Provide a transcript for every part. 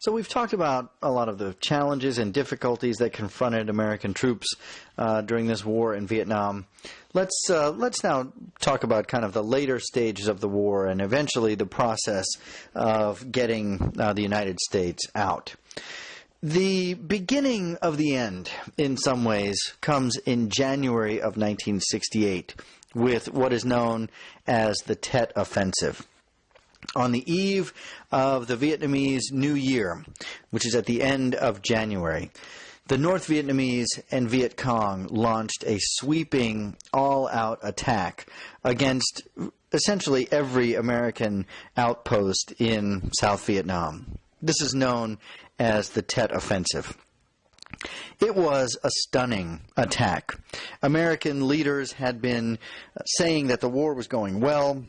So we've talked about a lot of the challenges and difficulties that confronted American troops during this war in Vietnam. Let's now talk about kind of the later stages of the war and eventually the process of getting the United States out. The beginning of the end, in some ways, comes in January of 1968 with what is known as the Tet Offensive. On the eve of the Vietnamese New Year, which is at the end of January, the North Vietnamese and Viet Cong launched a sweeping, all-out attack against essentially every American outpost in South Vietnam. This is known as the Tet Offensive. It was a stunning attack. American leaders had been saying that the war was going well,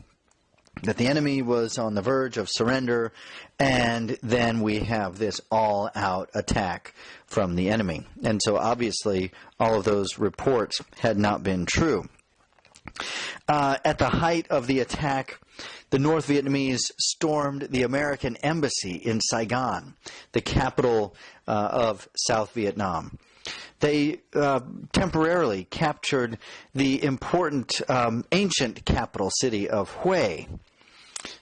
that the enemy was on the verge of surrender, and then we have this all-out attack from the enemy. And so obviously all of those reports had not been true. At the height of the attack, the North Vietnamese stormed the American embassy in Saigon, the capital of South Vietnam. They temporarily captured the important ancient capital city of Hue.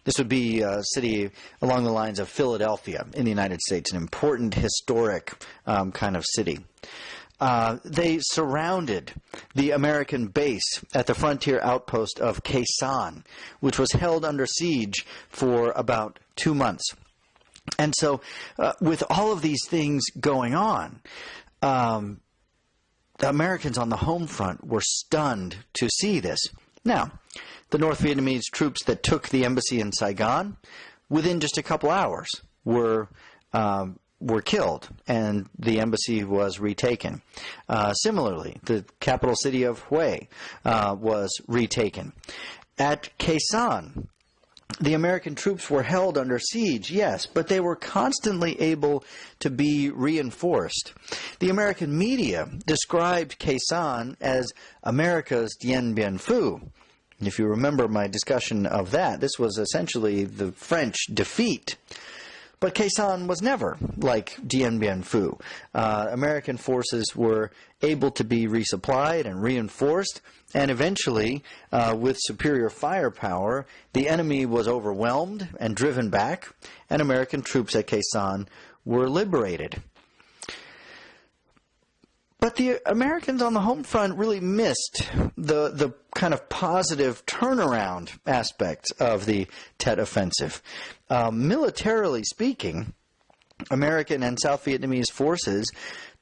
This would be a city along the lines of Philadelphia in the United States, an important historic kind of city. They surrounded the American base at the frontier outpost of Khe Sanh, which was held under siege for about 2 months. And so with all of these things going on, the Americans on the home front were stunned to see this. Now, the North Vietnamese troops that took the embassy in Saigon, within just a couple hours, were killed, and the embassy was retaken. Similarly, the capital city of Hue was retaken. At Khe Sanh, the American troops were held under siege, yes, but they were constantly able to be reinforced. The American media described Khe Sanh as America's Dien Bien Phu. If you remember my discussion of that, this was essentially the French defeat. But Khe Sanh was never like Dien Bien Phu. American forces were able to be resupplied and reinforced, and eventually, with superior firepower, the enemy was overwhelmed and driven back, and American troops at Khe Sanh were liberated. But the Americans on the home front really missed the kind of positive turnaround aspects of the Tet Offensive. Militarily speaking, American and South Vietnamese forces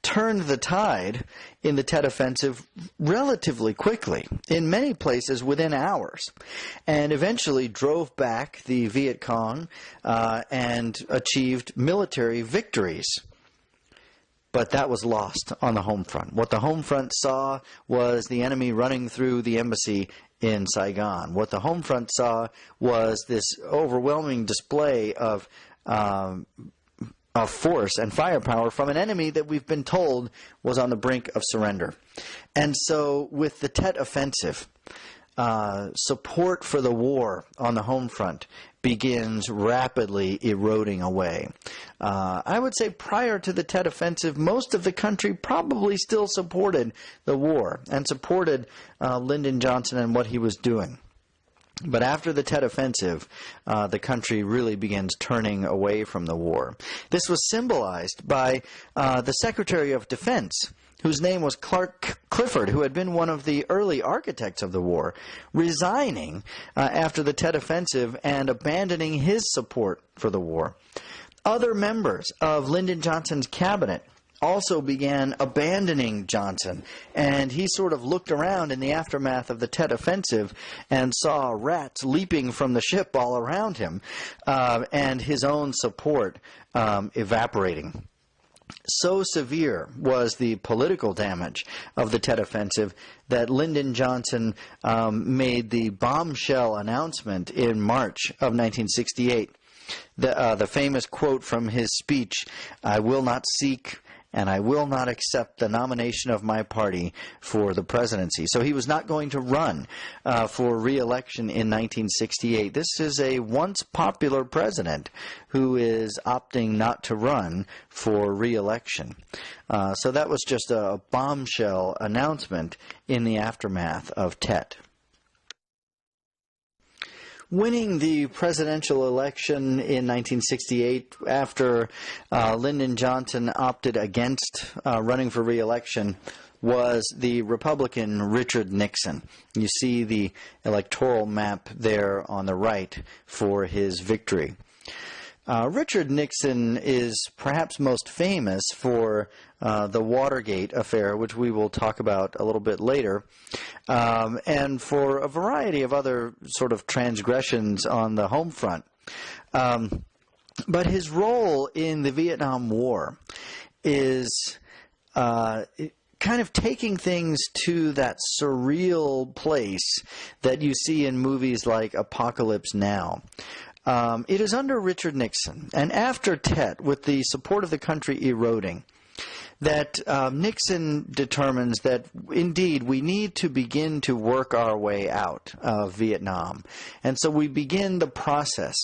turned the tide in the Tet Offensive relatively quickly, in many places within hours, and eventually drove back the Viet Cong and achieved military victories. But that was lost on the home front. What the home front saw was the enemy running through the embassy in Saigon. What the home front saw was this overwhelming display of force and firepower from an enemy that we've been told was on the brink of surrender. And so with the Tet Offensive, support for the war on the home front begins rapidly eroding away. I would say prior to the Tet Offensive, most of the country probably still supported the war and supported Lyndon Johnson and what he was doing. But after the Tet Offensive, the country really begins turning away from the war. This was symbolized by the Secretary of Defense, whose name was Clark Clifford, who had been one of the early architects of the war, resigning after the Tet Offensive and abandoning his support for the war. Other members of Lyndon Johnson's cabinet also began abandoning Johnson, and he sort of looked around in the aftermath of the Tet Offensive and saw rats leaping from the ship all around him, and his own support evaporating. So severe was the political damage of the Tet Offensive that Lyndon Johnson made the bombshell announcement in March of 1968. The famous quote from his speech, "I will not seek and I will not accept the nomination of my party for the presidency. So he was not going to run for re-election in 1968. This is a once popular president who is opting not to run for re-election. So that was just a bombshell announcement in the aftermath of Tet. Winning the presidential election in 1968 after Lyndon Johnson opted against running for re-election was the Republican Richard Nixon. You see the electoral map there on the right for his victory. Richard Nixon is perhaps most famous for the Watergate affair, which we will talk about a little bit later, and for a variety of other sort of transgressions on the home front. But his role in the Vietnam War is kind of taking things to that surreal place that you see in movies like Apocalypse Now. It is under Richard Nixon, and after Tet, with the support of the country eroding, that Nixon determines that, indeed, we need to begin to work our way out of Vietnam. And so we begin the process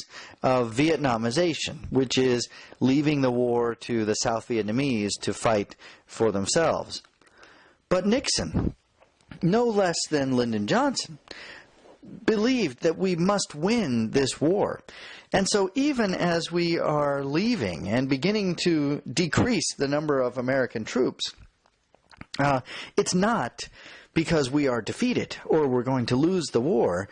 of Vietnamization, which is leaving the war to the South Vietnamese to fight for themselves. But Nixon, no less than Lyndon Johnson, believed that we must win this war. And so even as we are leaving and beginning to decrease the number of American troops, it's not because we are defeated or we're going to lose the war.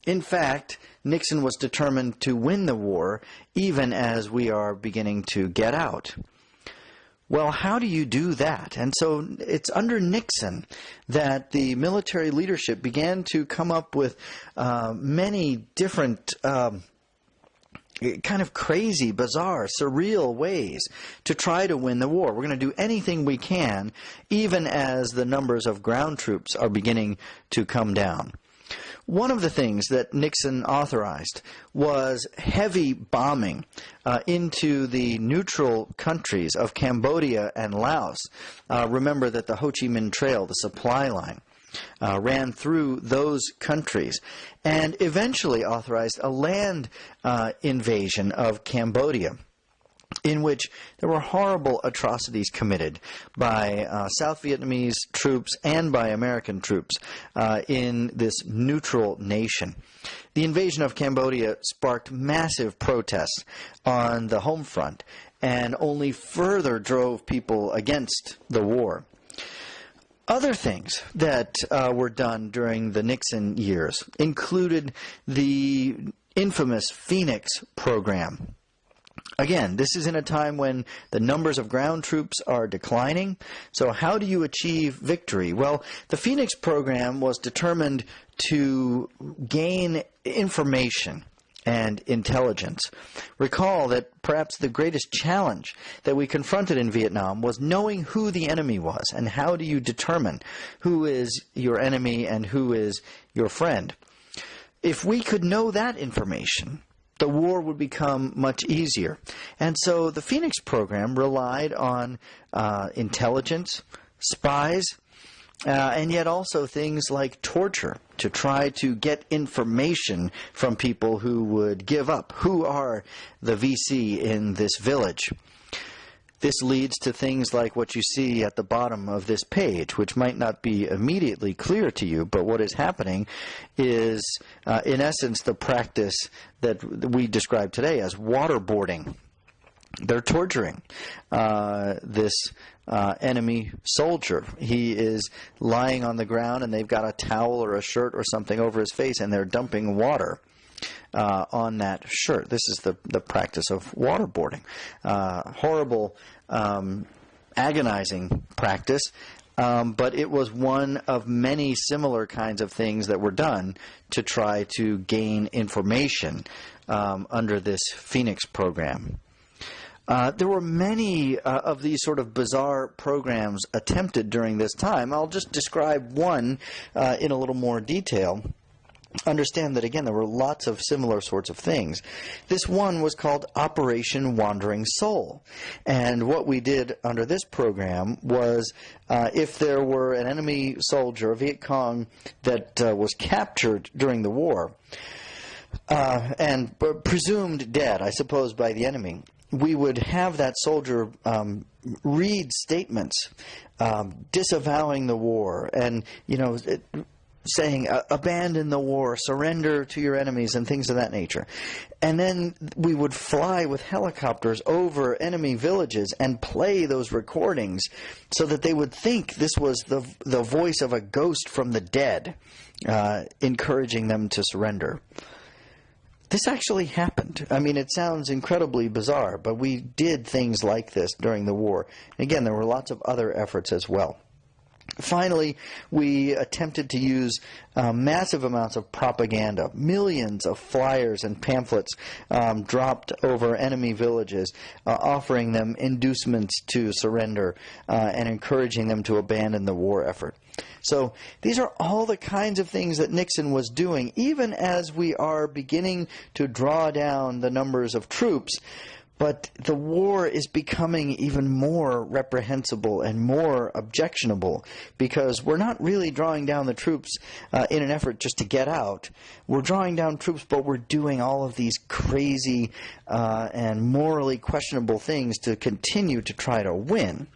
In fact, Nixon was determined to win the war even as we are beginning to get out. Well, how do you do that? And so it's under Nixon that the military leadership began to come up with many different kind of crazy, bizarre, surreal ways to try to win the war. We're going to do anything we can, even as the numbers of ground troops are beginning to come down. One of the things that Nixon authorized was heavy bombing into the neutral countries of Cambodia and Laos. Remember that the Ho Chi Minh Trail, the supply line, ran through those countries, and eventually authorized a land invasion of Cambodia, in which there were horrible atrocities committed by South Vietnamese troops and by American troops in this neutral nation. The invasion of Cambodia sparked massive protests on the home front and only further drove people against the war. Other things that were done during the Nixon years included the infamous Phoenix program. Again, this is in a time when the numbers of ground troops are declining. So how do you achieve victory? Well, the Phoenix program was determined to gain information and intelligence. Recall that perhaps the greatest challenge that we confronted in Vietnam was knowing who the enemy was, and how do you determine who is your enemy and who is your friend. If we could know that information, the war would become much easier. And so the Phoenix program relied on intelligence, spies, and yet also things like torture to try to get information from people who would give up. Who are the VC in this village? This leads to things like what you see at the bottom of this page, which might not be immediately clear to you, but what is happening is, in essence, the practice that we describe today as waterboarding. They're torturing this enemy soldier. He is lying on the ground, and they've got a towel or a shirt or something over his face, and they're dumping water on that shirt. This is the practice of waterboarding. Horrible, agonizing practice, but it was one of many similar kinds of things that were done to try to gain information under this Phoenix program. There were many of these sort of bizarre programs attempted during this time. I'll just describe one in a little more detail. understand that, again, there were lots of similar sorts of things. This one was called Operation Wandering Soul. And what we did under this program was if there were an enemy soldier, a Viet Cong, that was captured during the war, and presumed dead, I suppose, by the enemy, we would have that soldier read statements disavowing the war and, saying, abandon the war, surrender to your enemies, and things of that nature. And then we would fly with helicopters over enemy villages and play those recordings so that they would think this was the voice of a ghost from the dead, encouraging them to surrender. This actually happened. I mean, it sounds incredibly bizarre, but we did things like this during the war. Again, there were lots of other efforts as well. Finally, we attempted to use massive amounts of propaganda, millions of flyers and pamphlets dropped over enemy villages, offering them inducements to surrender and encouraging them to abandon the war effort. So these are all the kinds of things that Nixon was doing, even as we are beginning to draw down the numbers of troops. But the war is becoming even more reprehensible and more objectionable because we're not really drawing down the troops in an effort just to get out. We're drawing down troops, but we're doing all of these crazy and morally questionable things to continue to try to win.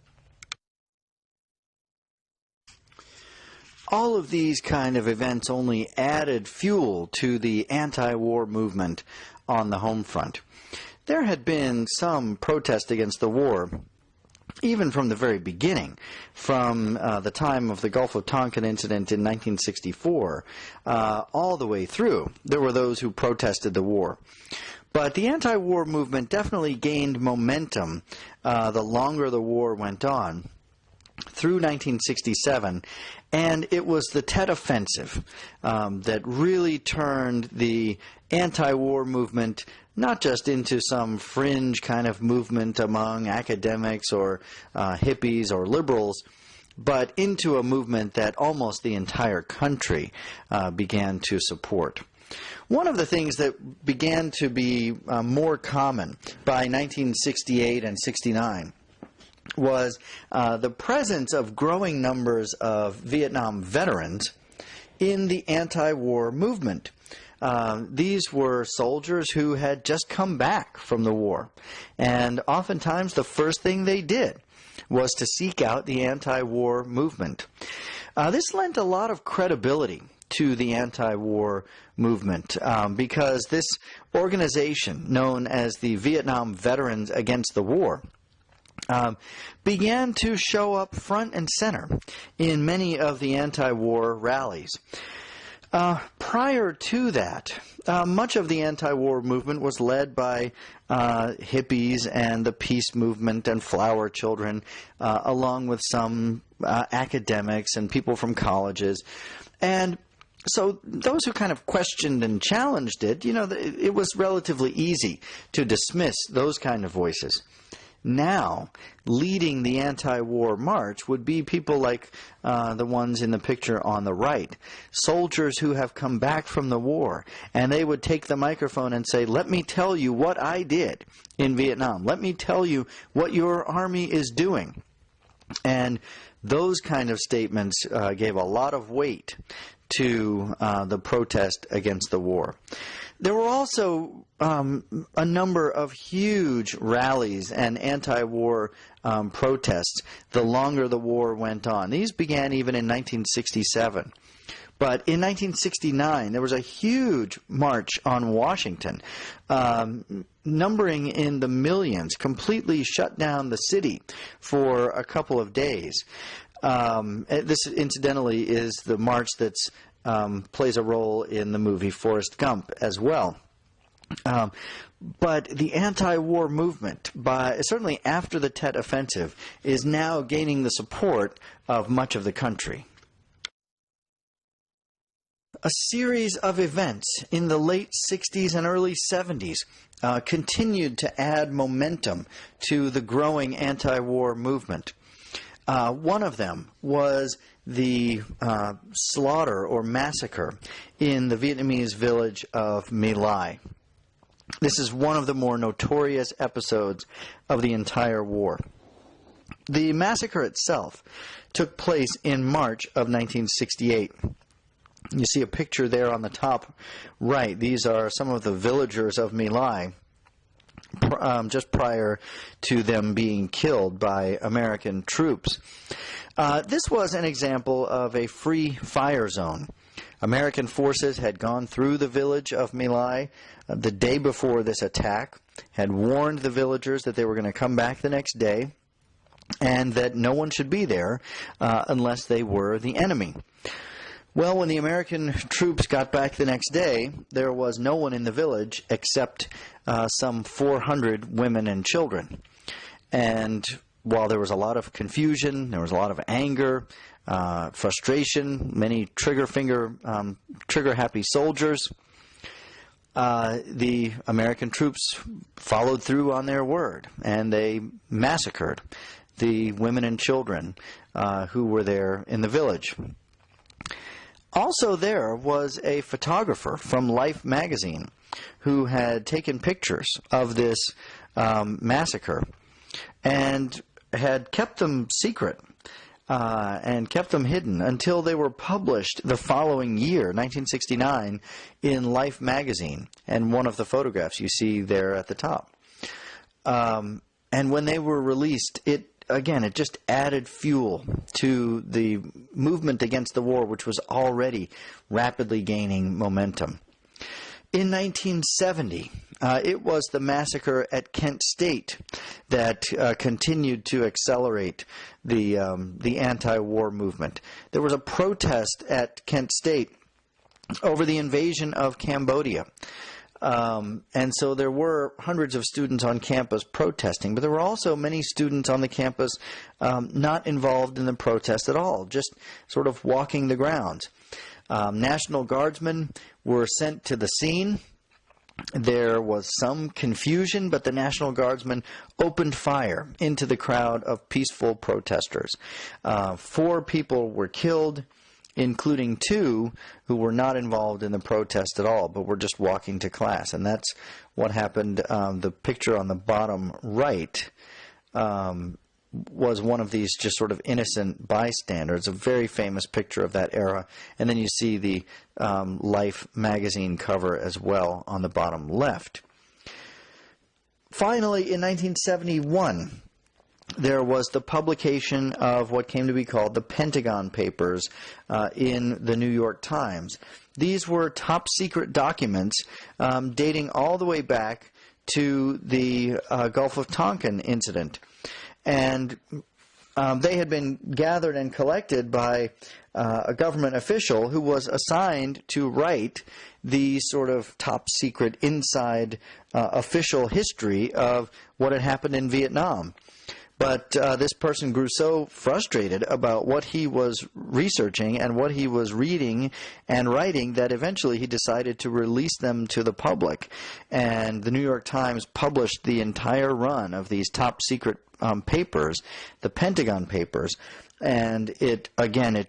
All of these kind of events only added fuel to the anti-war movement on the home front. There had been some protest against the war, even from the very beginning, from the time of the Gulf of Tonkin incident in 1964, all the way through. There were those who protested the war. But the anti-war movement definitely gained momentum the longer the war went on, through 1967, and it was the Tet Offensive that really turned the anti-war movement not just into some fringe kind of movement among academics or hippies or liberals, but into a movement that almost the entire country began to support. One of the things that began to be more common by 1968 and 69 was the presence of growing numbers of Vietnam veterans in the anti-war movement. These were soldiers who had just come back from the war, and oftentimes the first thing they did was to seek out the anti-war movement. This lent a lot of credibility to the anti-war movement because this organization, known as the Vietnam Veterans Against the War, began to show up front and center in many of the anti-war rallies. Prior to that, much of the anti-war movement was led by hippies and the peace movement and flower children, along with some academics and people from colleges. And so those who kind of questioned and challenged it, it was relatively easy to dismiss those kind of voices. Now, leading the anti-war march would be people like the ones in the picture on the right, soldiers who have come back from the war, and they would take the microphone and say, let me tell you what I did in Vietnam. Let me tell you what your army is doing. And those kind of statements gave a lot of weight to the protest against the war. There were also a number of huge rallies and anti-war protests the longer the war went on. These began even in 1967. But in 1969, there was a huge march on Washington, numbering in the millions, completely shut down the city for a couple of days. This, incidentally, is the march that's plays a role in the movie Forrest Gump as well. But the anti-war movement, certainly after the Tet Offensive, is now gaining the support of much of the country. A series of events in the late 60s and early 70s continued to add momentum to the growing anti-war movement. One of them was the slaughter or massacre in the Vietnamese village of My Lai. This is one of the more notorious episodes of the entire war. The massacre itself took place in March of 1968. You see a picture there on the top right. These are some of the villagers of My Lai just prior to them being killed by American troops. This was an example of a free fire zone. American forces had gone through the village of My Lai the day before this attack, had warned the villagers that they were going to come back the next day, and that no one should be there unless they were the enemy. Well, when the American troops got back the next day, there was no one in the village except some 400 women and children. And while there was a lot of confusion, there was a lot of anger, frustration, many trigger-happy soldiers, the American troops followed through on their word, and they massacred the women and children who were there in the village. Also there was a photographer from Life magazine who had taken pictures of this massacre and had kept them secret and kept them hidden until they were published the following year, 1969, in Life magazine. And one of the photographs you see there at the top. And when they were released, it just added fuel to the movement against the war, which was already rapidly gaining momentum. In 1970, it was the massacre at Kent State that continued to accelerate the anti-war movement. There was a protest at Kent State over the invasion of Cambodia. And so there were hundreds of students on campus protesting, but there were also many students on the campus not involved in the protest at all, just sort of walking the grounds. National Guardsmen were sent to the scene. There was some confusion, but the National Guardsmen opened fire into the crowd of peaceful protesters. 4 people were killed, including 2 who were not involved in the protest at all, but were just walking to class. And that's what happened. The picture on the bottom right was one of these just sort of innocent bystanders, a very famous picture of that era. And then you see the Life magazine cover as well on the bottom left. Finally, in 1971, there was the publication of what came to be called the Pentagon Papers in the New York Times. These were top-secret documents dating all the way back to the Gulf of Tonkin incident. And they had been gathered and collected by a government official who was assigned to write the sort of top-secret inside official history of what had happened in Vietnam. But this person grew so frustrated about what he was researching and what he was reading and writing that eventually he decided to release them to the public. And the New York Times published the entire run of these top-secret papers, the Pentagon Papers, and it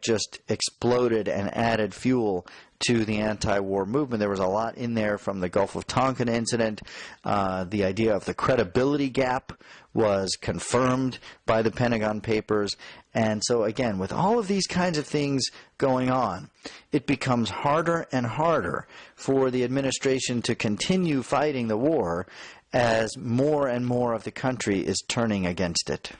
just exploded and added fuel to the anti-war movement. There was a lot in there from the Gulf of Tonkin incident. The idea of the credibility gap was confirmed by the Pentagon Papers. And so again, with all of these kinds of things going on, it becomes harder and harder for the administration to continue fighting the war as more and more of the country is turning against it.